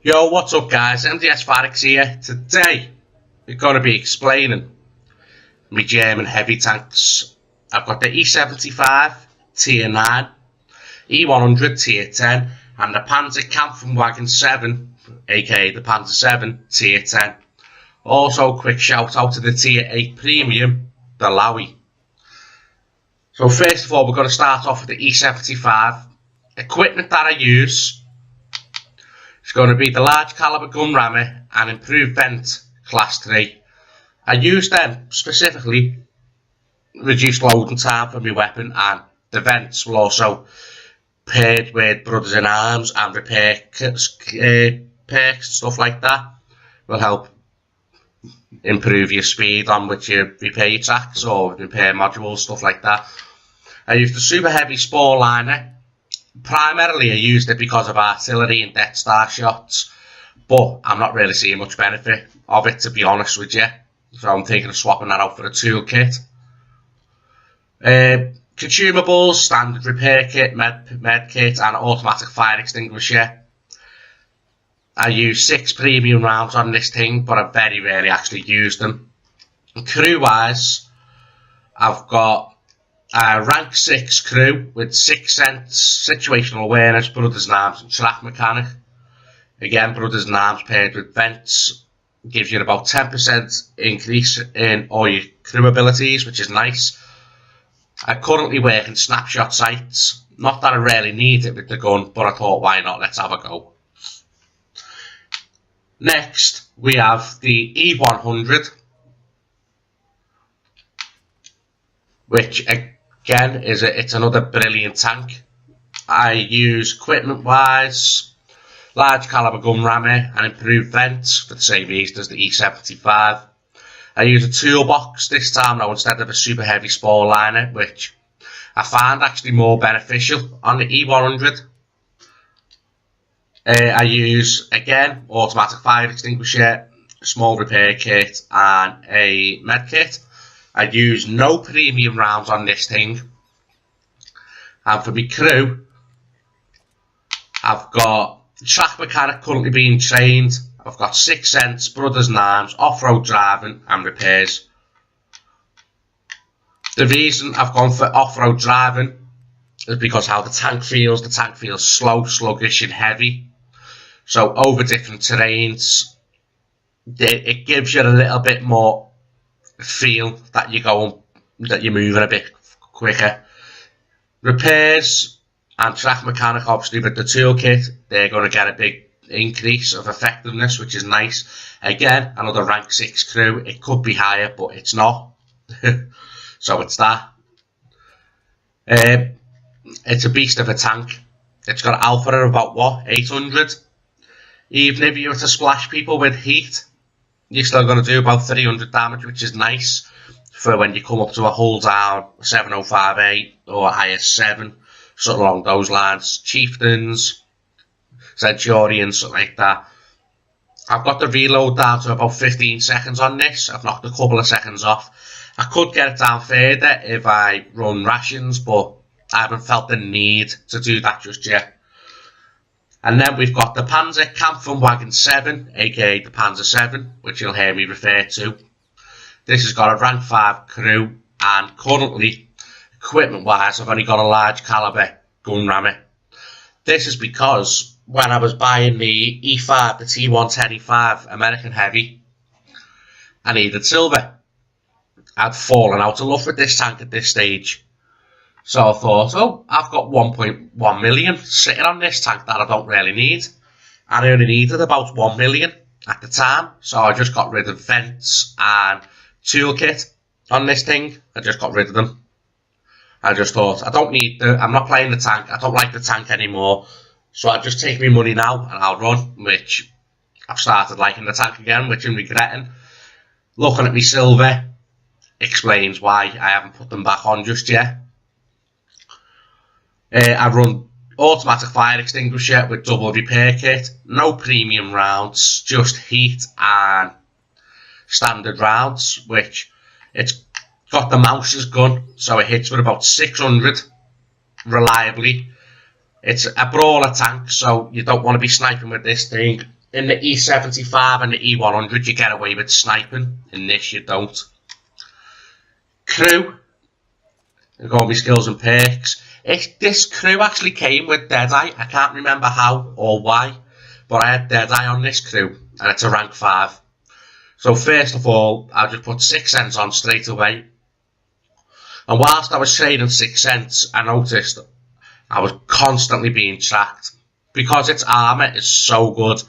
Yo, what's up guys, MDS Varrix here. Today we're going to be explaining my German heavy tanks. I've got the E75 Tier 9, E100 Tier 10 and the Panzerkampfwagen 7, aka the Panzer 7 Tier 10. Also quick shout out to the Tier 8 Premium, the Lowy. So first of all we're going to start off with the E75. Equipment that I use, it's going to be the large caliber gun rammer and improved vent class 3. I use them specifically reduce loading time for my weapon, and the vents will also paired with brothers in arms and repair perks and stuff like that will help improve your speed on which you repair your tracks or repair modules, stuff like that. I use the super heavy spore liner. Primarily I used it because of artillery and Death Star shots, but I'm not really seeing much benefit of it, to be honest with you, so I'm thinking of swapping that out for a toolkit. Consumables, standard repair kit, med kit and automatic fire extinguisher. I use 6 premium rounds on this thing, but I very rarely actually use them. Crew wise, I've got a rank 6 crew with 6 sense, situational awareness, brothers in arms and track mechanic. Again, brothers in arms paired with vents gives you about 10% increase in all your crew abilities, which is nice. I currently work in snapshot sights. Not that I really need it with the gun, but I thought why not, let's have a go. Next we have the E100, which again it's another brilliant tank. I use equipment wise large caliber gun rammer and improved vents for the same reason as the E75. I use a toolbox this time now instead of a super heavy spore liner, which I find actually more beneficial on the E100. I use again automatic fire extinguisher, a small repair kit and a med kit. I use no premium rounds on this thing. And for my crew, I've got track mechanic currently being trained. I've got 6 cents, brothers in arms, off-road driving and repairs. The reason I've gone for off-road driving is because how the tank feels. The tank feels slow, sluggish and heavy. So over different terrains, it gives you a little bit more feel that you're moving a bit quicker. Repairs and track mechanic, obviously with the toolkit, they're going to get a big increase of effectiveness, which is nice. Again, another rank 6 crew. It could be higher, but it's not. So it's that. It's a beast of a tank. It's got an alpha of about what, 800. Even if you were to splash people with heat, you're still going to do about 300 damage, which is nice for when you come up to a hull down 705A or IS7, something along those lines. Chieftains, Centurions, something like that. I've got the reload down to about 15 seconds on this. I've knocked a couple of seconds off. I could get it down further if I run rations, but I haven't felt the need to do that just yet. And then we've got the Panzerkampfwagen 7, aka the Panzer 7, which you'll hear me refer to. This has got a rank 5 crew, and currently, equipment wise, I've only got a large caliber gun rammer. This is because when I was buying the E5, the T110 E5 American Heavy, I needed silver. I'd fallen out of love with this tank at this stage. So I thought, oh, I've got 1.1 million sitting on this tank that I don't really need. And I only needed about 1 million at the time. So I just got rid of vents and toolkit on this thing. I just got rid of them. I just thought, I'm not playing the tank. I don't like the tank anymore. So I'll just take my money now and I'll run, which I've started liking the tank again, which I'm regretting. Looking at my silver explains why I haven't put them back on just yet. I run automatic fire extinguisher with double repair kit, no premium rounds, just heat and standard rounds, which it's got the mouse's gun, so it hits with about 600 reliably. It's a brawler tank, so you don't want to be sniping with this thing in the E75 and the E100 you get away with sniping, in this you don't. Crew, I got my skills and perks. This crew actually came with Deadeye. I can't remember how or why, but I had Deadeye on this crew, and it's a rank 5. So first of all, I just put 6 cents on straight away. And whilst I was trading 6 cents, I noticed I was constantly being tracked. Because its armour is so good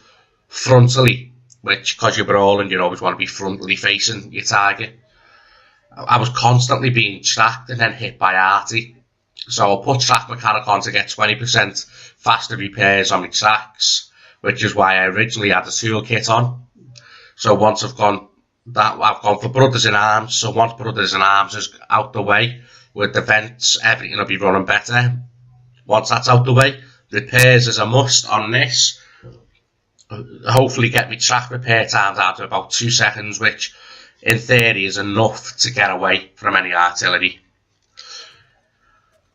frontally, which, because you're brawling, you always want to be frontally facing your target. I was constantly being tracked and then hit by Arty. So I put track mechanic on to get 20% faster repairs on my tracks, which is why I originally had the toolkit on. So once I've gone for Brothers in Arms. So once Brothers in Arms is out the way, with the vents, everything will be running better. Once that's out the way, repairs is a must on this. Hopefully get me track repair time down to about 2 seconds, which in theory is enough to get away from any artillery.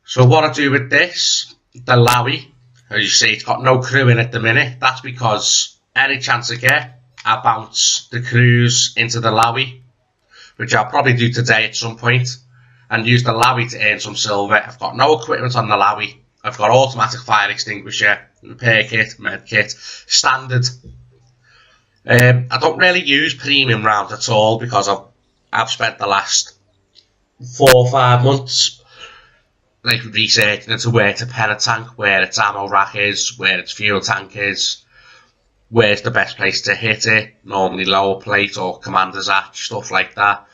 So what I do with this, the Lowy, as you see, it's got no crew in at the minute. That's because any chance I get, I bounce the crews into the Lowy, which I'll probably do today at some point, and use the Lowy to earn some silver. I've got no equipment on the Lowy. I've got automatic fire extinguisher, repair kit, med kit, standard. I don't really use premium rounds at all because I've spent the last 4 or 5 months like researching into where to pen a tank, where its ammo rack is, where its fuel tank is, where's the best place to hit it, normally lower plate or commander's hatch, stuff like that.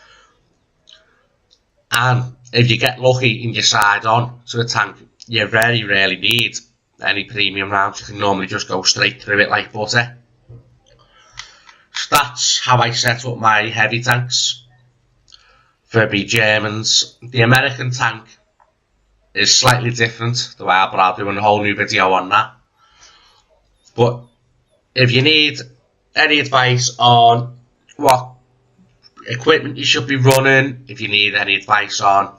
And if you get lucky and you side on to the tank, you very rarely need any premium rounds. You can normally just go straight through it like butter. So that's how I set up my heavy tanks for me Germans. The American tank is slightly different, the way I'll be doing a whole new video on that. But if you need any advice on what equipment you should be running, if you need any advice on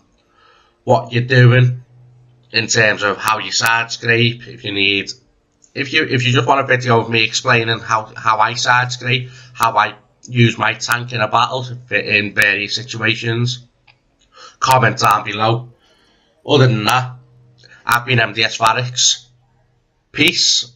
what you're doing in terms of how you side scrape, if you just want a video of me explaining how I side scrape, how I use my tank in a battle in various situations, comment down below. Other than that, I've been MDS Varrix. Peace.